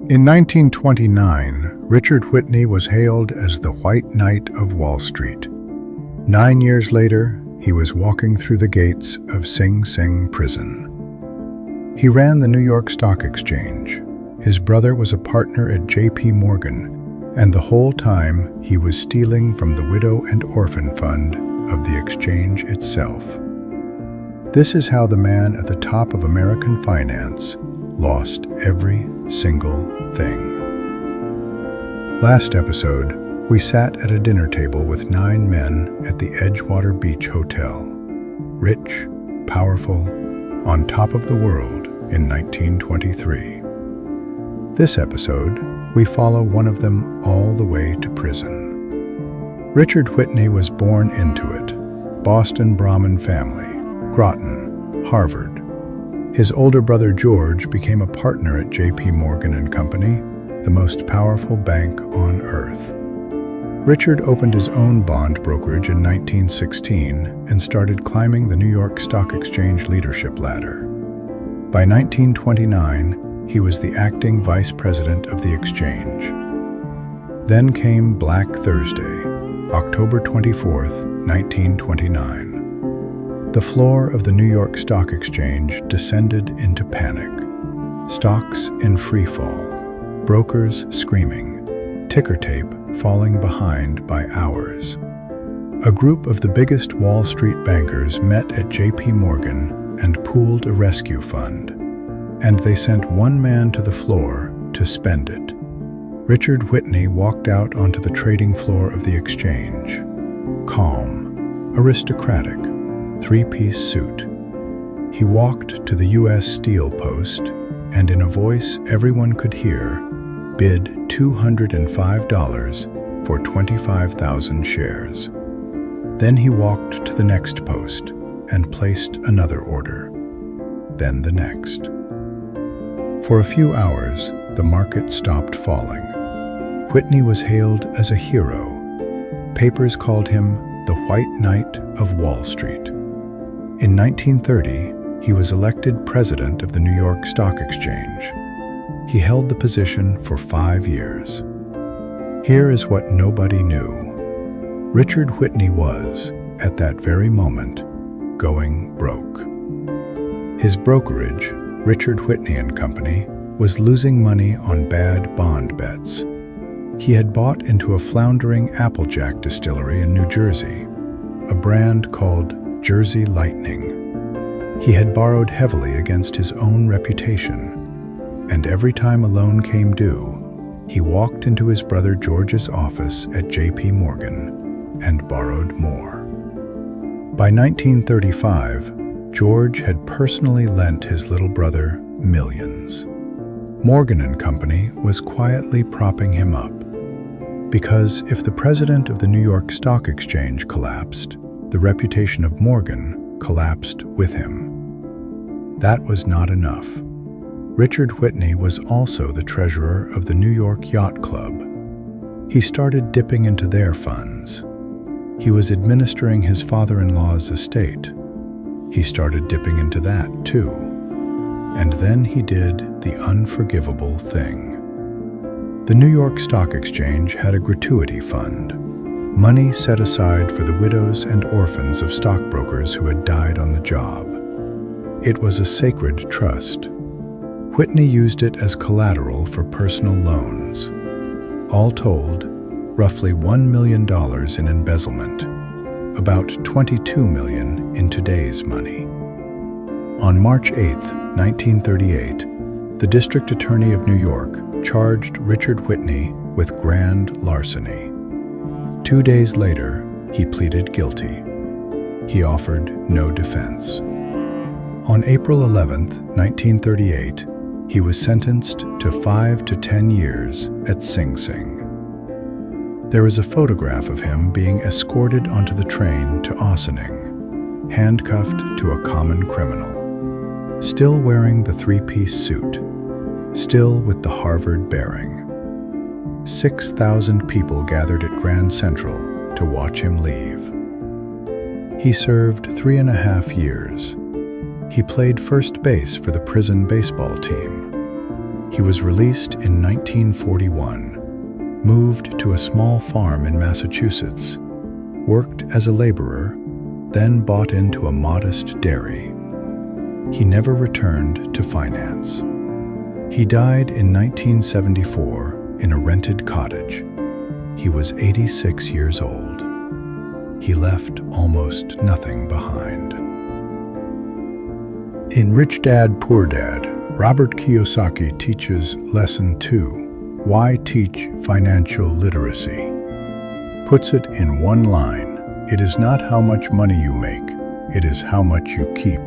In 1929, Richard Whitney was hailed as the White Knight of Wall Street. 9 years later, he was walking through the gates of Sing Sing prison. He ran the New York Stock Exchange. His brother was a partner at J.P. Morgan, and the whole time he was stealing from the Widow and Orphan Fund of the exchange itself. This is how the man at the top of American finance lost every single thing. Last episode, we sat at a dinner table with 9 men at the Edgewater Beach Hotel. Rich, powerful, on top of the world in 1923. This episode, we follow one of them all the way to prison. Richard Whitney was born into it. Boston Brahmin family, Groton, Harvard. His older brother George became a partner at J.P. Morgan and Company, the most powerful bank on earth. Richard opened his own bond brokerage in 1916 and started climbing the New York Stock Exchange leadership ladder. By 1929, he was the acting vice president of the exchange. Then came Black Thursday, October 24th, 1929. The floor of the New York Stock Exchange descended into panic. Stocks in free fall, brokers screaming, ticker tape falling behind by hours. A group of the biggest Wall Street bankers met at J.P. Morgan and pooled a rescue fund, and they sent one man to the floor to spend it. Richard Whitney walked out onto the trading floor of the exchange. Calm, aristocratic, 3-piece suit. He walked to the U.S. Steel post and in a voice everyone could hear, bid $205 for 25,000 shares. Then he walked to the next post and placed another order. Then the next. For a few hours, the market stopped falling. Whitney was hailed as a hero. Papers called him the White Knight of Wall Street. In 1930, he was elected president of the New York Stock Exchange. He held the position for 5 years. Here is what nobody knew. Richard Whitney was, at that very moment, going broke. His brokerage, Richard Whitney and Company, was losing money on bad bond bets. He had bought into a floundering Applejack distillery in New Jersey, a brand called Jersey Lightning. He had borrowed heavily against his own reputation, and every time a loan came due, he walked into his brother George's office at J.P. Morgan and borrowed more. By 1935, George had personally lent his little brother millions. Morgan and Company was quietly propping him up, because if the president of the New York Stock Exchange collapsed, the reputation of Morgan collapsed with him. That was not enough. Richard Whitney was also the treasurer of the New York Yacht Club. He started dipping into their funds. He was administering his father-in-law's estate. He started dipping into that, too. And then he did the unforgivable thing. The New York Stock Exchange had a gratuity fund, money set aside for the widows and orphans of stockbrokers who had died on the job. It was a sacred trust. Whitney used it as collateral for personal loans. All told, roughly $1 million in embezzlement, about $22 million in today's money. On March 8, 1938, the District Attorney of New York charged Richard Whitney with grand larceny. 2 days later, he pleaded guilty. He offered no defense. On April 11, 1938, he was sentenced to 5 to 10 years at Sing Sing. There is a photograph of him being escorted onto the train to Ossining, handcuffed to a common criminal, still wearing the 3-piece suit, still with the Harvard bearing. 6,000 people gathered at Grand Central to watch him leave. He served 3.5 years. He played first base for the prison baseball team. He was released in 1941, moved to a small farm in Massachusetts, worked as a laborer, then bought into a modest dairy. He never returned to finance. He died in 1974 in a rented cottage. He was 86 years old. He left almost nothing behind. In Rich Dad, Poor Dad, Robert Kiyosaki teaches Lesson 2, Why Teach Financial Literacy? Puts it in one line, it is not how much money you make, it is how much you keep.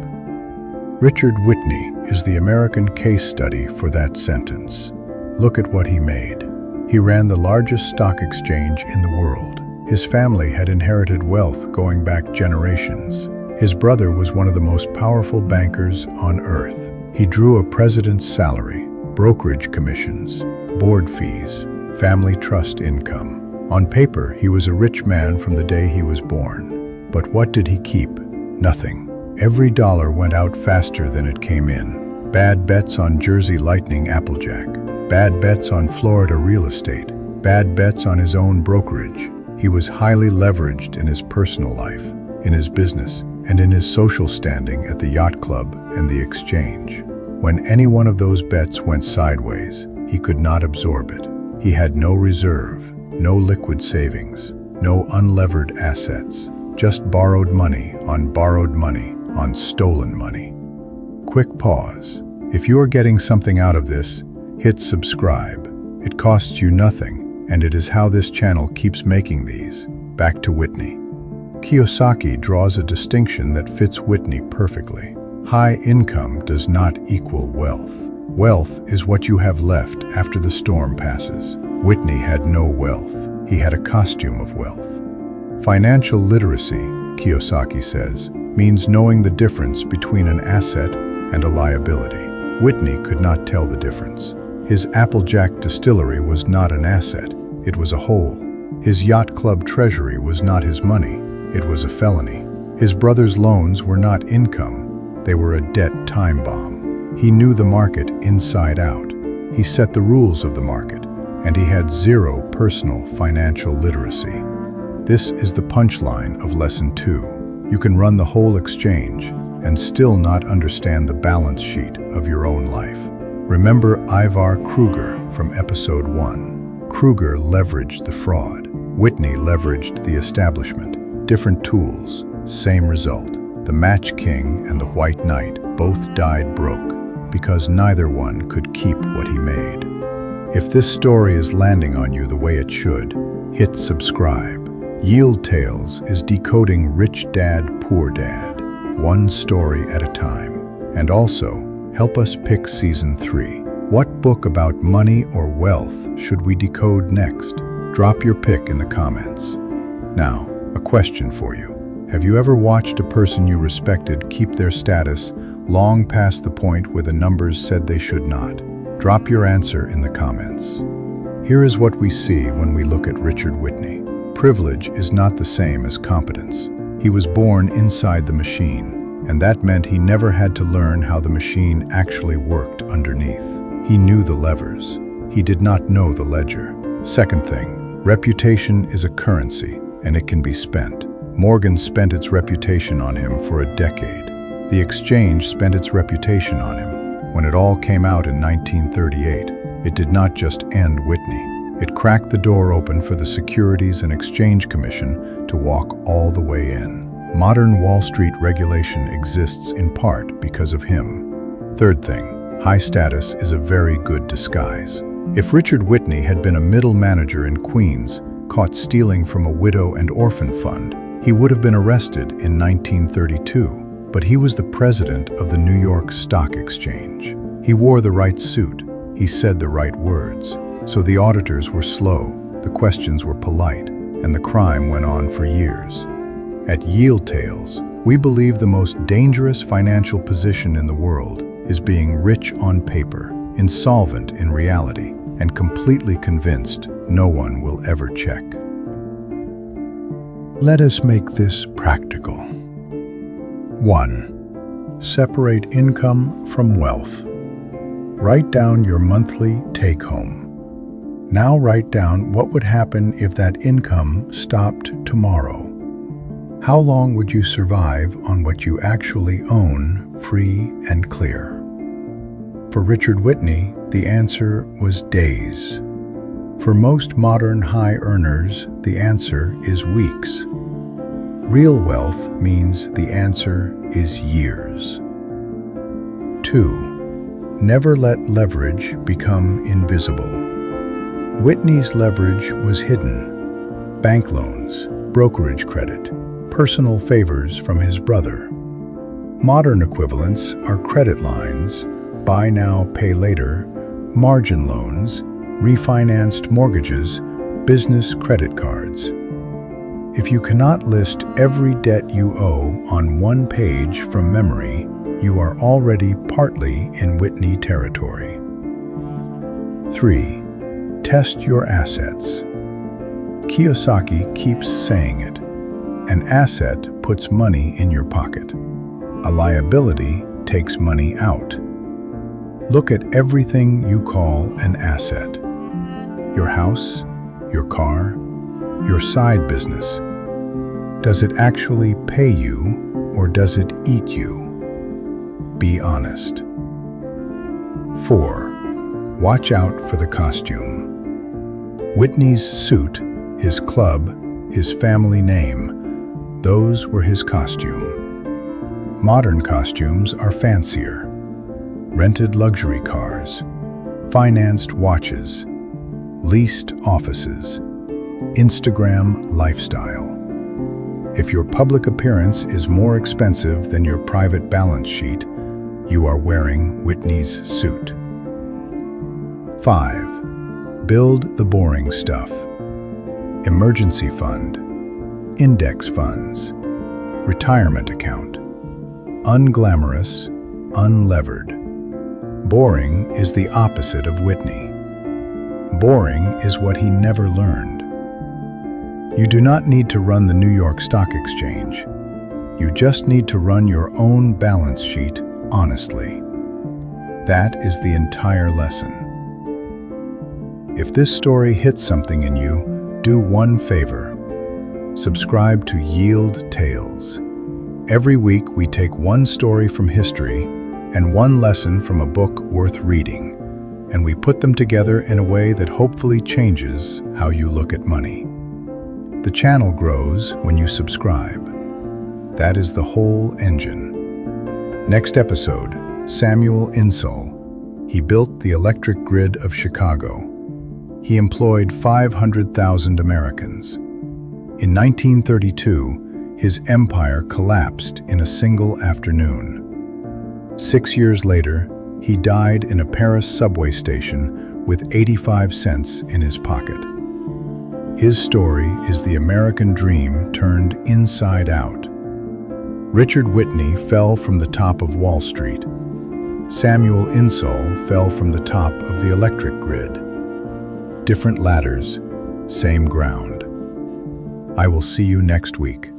Richard Whitney is the American case study for that sentence. Look at what he made. He ran the largest stock exchange in the world. His family had inherited wealth going back generations. His brother was one of the most powerful bankers on earth. He drew a president's salary, brokerage commissions, board fees, family trust income. On paper, he was a rich man from the day he was born. But what did he keep? Nothing. Every dollar went out faster than it came in. Bad bets on Jersey Lightning Applejack. Bad bets on Florida real estate. Bad bets on his own brokerage. He was highly leveraged in his personal life, in his business, and in his social standing at the yacht club and the exchange. When any one of those bets went sideways, he could not absorb it. He had no reserve, no liquid savings, no unlevered assets, just borrowed money on stolen money. Quick pause. If you are getting something out of this, hit subscribe. It costs you nothing, and it is how this channel keeps making these. Back to Whitney. Kiyosaki draws a distinction that fits Whitney perfectly. High income does not equal wealth. Wealth is what you have left after the storm passes. Whitney had no wealth. He had a costume of wealth. Financial literacy, Kiyosaki says, means knowing the difference between an asset and a liability. Whitney could not tell the difference. His Applejack distillery was not an asset, it was a hole. His yacht club treasury was not his money, it was a felony. His brother's loans were not income, they were a debt time bomb. He knew the market inside out. He set the rules of the market, and he had zero personal financial literacy. This is the punchline of Lesson 2. You can run the whole exchange and still not understand the balance sheet of your own life. Remember Ivar Kruger from episode 1. Kruger leveraged the fraud. Whitney leveraged the establishment. Different tools, same result. The Match King and the White Knight both died broke because neither one could keep what he made. If this story is landing on you the way it should, hit subscribe. Yield Tales is decoding Rich Dad, Poor Dad, one story at a time. And also, help us pick Season 3. What book about money or wealth should we decode next? Drop your pick in the comments. Now, a question for you. Have you ever watched a person you respected keep their status long past the point where the numbers said they should not? Drop your answer in the comments. Here is what we see when we look at Richard Whitney. Privilege is not the same as competence. He was born inside the machine, and that meant he never had to learn how the machine actually worked underneath. He knew the levers. He did not know the ledger. Second thing, reputation is a currency, and it can be spent. Morgan spent its reputation on him for a decade. The exchange spent its reputation on him. When it all came out in 1938, it did not just end Whitney. It cracked the door open for the Securities and Exchange Commission to walk all the way in. Modern Wall Street regulation exists in part because of him. Third thing, high status is a very good disguise. If Richard Whitney had been a middle manager in Queens, caught stealing from a widow and orphan fund, he would have been arrested in 1932. But he was the president of the New York Stock Exchange. He wore the right suit. He said the right words. So the auditors were slow, the questions were polite, and the crime went on for years. At Yield Tales, we believe the most dangerous financial position in the world is being rich on paper, insolvent in reality, and completely convinced no one will ever check. Let us make this practical. 1. Separate income from wealth. Write down your monthly take-home. Now write down what would happen if that income stopped tomorrow. How long would you survive on what you actually own, free and clear? For Richard Whitney, the answer was days. For most modern high earners, the answer is weeks. Real wealth means the answer is years. 2. Never let leverage become invisible. Whitney's leverage was hidden. Bank loans, brokerage credit, personal favors from his brother. Modern equivalents are credit lines, buy now, pay later, margin loans, refinanced mortgages, business credit cards. If you cannot list every debt you owe on one page from memory, you are already partly in Whitney territory. 3. Test your assets. Kiyosaki keeps saying it. An asset puts money in your pocket. A liability takes money out. Look at everything you call an asset. Your house, your car, your side business. Does it actually pay you or does it eat you? Be honest. 4. Watch out for the costume. Whitney's suit, his club, his family name, those were his costume. Modern costumes are fancier. Rented luxury cars, financed watches, leased offices, Instagram lifestyle. If your public appearance is more expensive than your private balance sheet, you are wearing Whitney's suit. 5. Build the boring stuff. Emergency fund, index funds, retirement account. Unglamorous, unlevered. Boring is the opposite of Whitney. Boring is what he never learned. You do not need to run the New York Stock Exchange. You just need to run your own balance sheet honestly. That is the entire lesson. If this story hits something in you, do one favor. Subscribe to Yield Tales. Every week we take one story from history and one lesson from a book worth reading, and we put them together in a way that hopefully changes how you look at money. The channel grows when you subscribe. That is the whole engine. Next episode, Samuel Insull. He built the electric grid of Chicago. He employed 500,000 Americans. In 1932, his empire collapsed in a single afternoon. 6 years later, he died in a Paris subway station with 85 cents in his pocket. His story is the American dream turned inside out. Richard Whitney fell from the top of Wall Street. Samuel Insull fell from the top of the electric grid. Different ladders, same ground. I will see you next week.